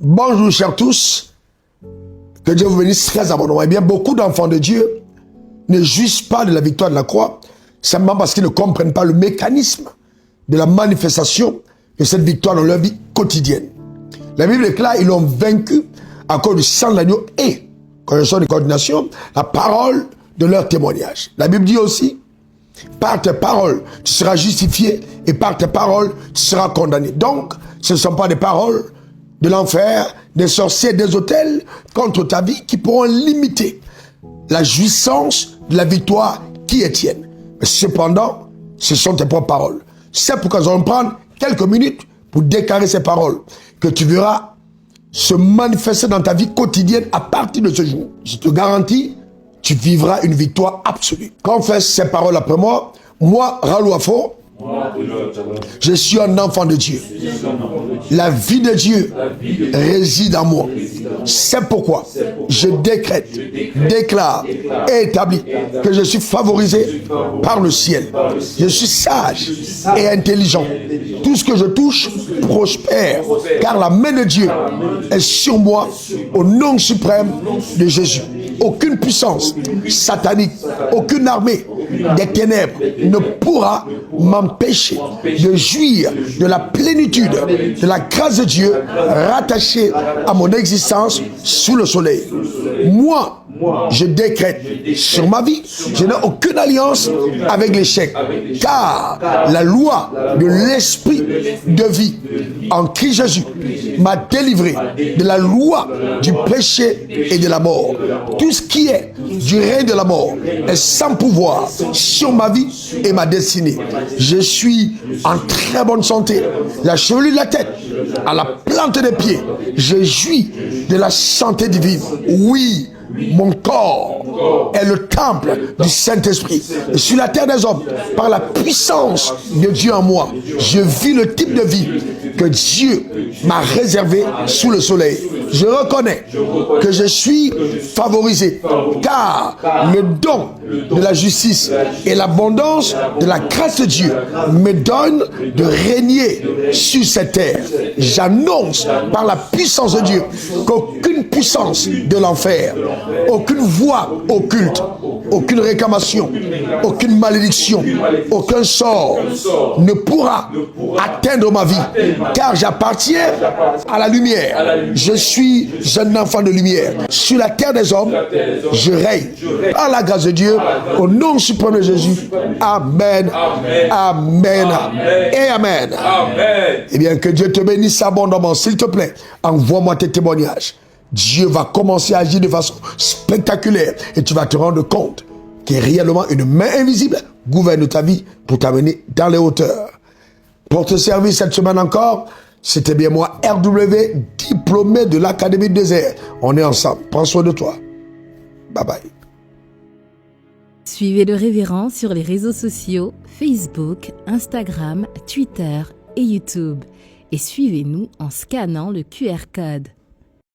Bonjour chers tous, que Dieu vous bénisse très abondamment. Eh bien, beaucoup d'enfants de Dieu ne jouissent pas de la victoire de la croix, simplement parce qu'ils ne comprennent pas le mécanisme de la manifestation de cette victoire dans leur vie quotidienne. La Bible est claire, ils l'ont vaincu à cause du sang de l'agneau et, correction de coordination, la parole de leur témoignage. La Bible dit aussi, par tes paroles, tu seras justifié et par tes paroles, tu seras condamné. Donc, ce ne sont pas des paroles de l'enfer, des sorciers, des autels contre ta vie qui pourront limiter la jouissance de la victoire qui est tienne. Mais cependant, ce sont tes propres paroles. C'est pourquoi nous allons prendre quelques minutes pour déclarer ces paroles que tu verras se manifester dans ta vie quotidienne à partir de ce jour. Je te garantis, tu vivras une victoire absolue. Confesse ces paroles après moi. Moi, Raoul Wafo, je suis un enfant de Dieu. La vie de Dieu réside en moi. C'est pourquoi je décrète, déclare et établis que je suis favorisé par le ciel. Je suis sage et intelligent. Tout ce que je touche prospère, car la main de Dieu est sur moi au nom suprême de Jésus. Aucune puissance satanique, aucune armée des ténèbres ne pourra m'empêcher de jouir de la plénitude de la grâce de Dieu rattachée à mon existence sous le soleil. Moi, je décrète sur ma vie, je n'ai aucune alliance avec l'échec, car la loi de l'esprit de vie en Christ Jésus m'a délivré de la loi du péché et de la mort. Tout ce qui est du règne de la mort est sans pouvoir sur ma vie et ma destinée. Je suis en très bonne santé, la chevelure de la tête à la plante des pieds. Je jouis de la santé divine. Oui, mon corps est le temple du Saint-Esprit. Et sur la terre des hommes, par la puissance de Dieu en moi, je vis le type de vie que Dieu m'a réservé sous le soleil. Je reconnais que je suis favorisé, car le don de la justice et l'abondance de la grâce de Dieu me donnent de régner sur cette terre. J'annonce par la puissance de Dieu qu'aucune puissance de l'enfer, aucune voix occulte, aucune réclamation, aucune malédiction, aucun sort ne pourra atteindre ma vie, car j'appartiens à la lumière. Je suis un enfant de lumière. Sur la terre des hommes, je règne par la grâce de Dieu, au nom suprême de Jésus. Amen, amen, et amen. Eh bien, que Dieu te bénisse abondamment. S'il te plaît, envoie-moi tes témoignages. Dieu va commencer à agir de façon spectaculaire et tu vas te rendre compte que réellement une main invisible gouverne ta vie pour t'amener dans les hauteurs. Pour te servir cette semaine encore, c'était bien moi, RW, diplômé de l'Académie des Airs. On est ensemble. Prends soin de toi. Bye bye. Suivez le révérend sur les réseaux sociaux, Facebook, Instagram, Twitter et YouTube. Et suivez-nous en scannant le QR code.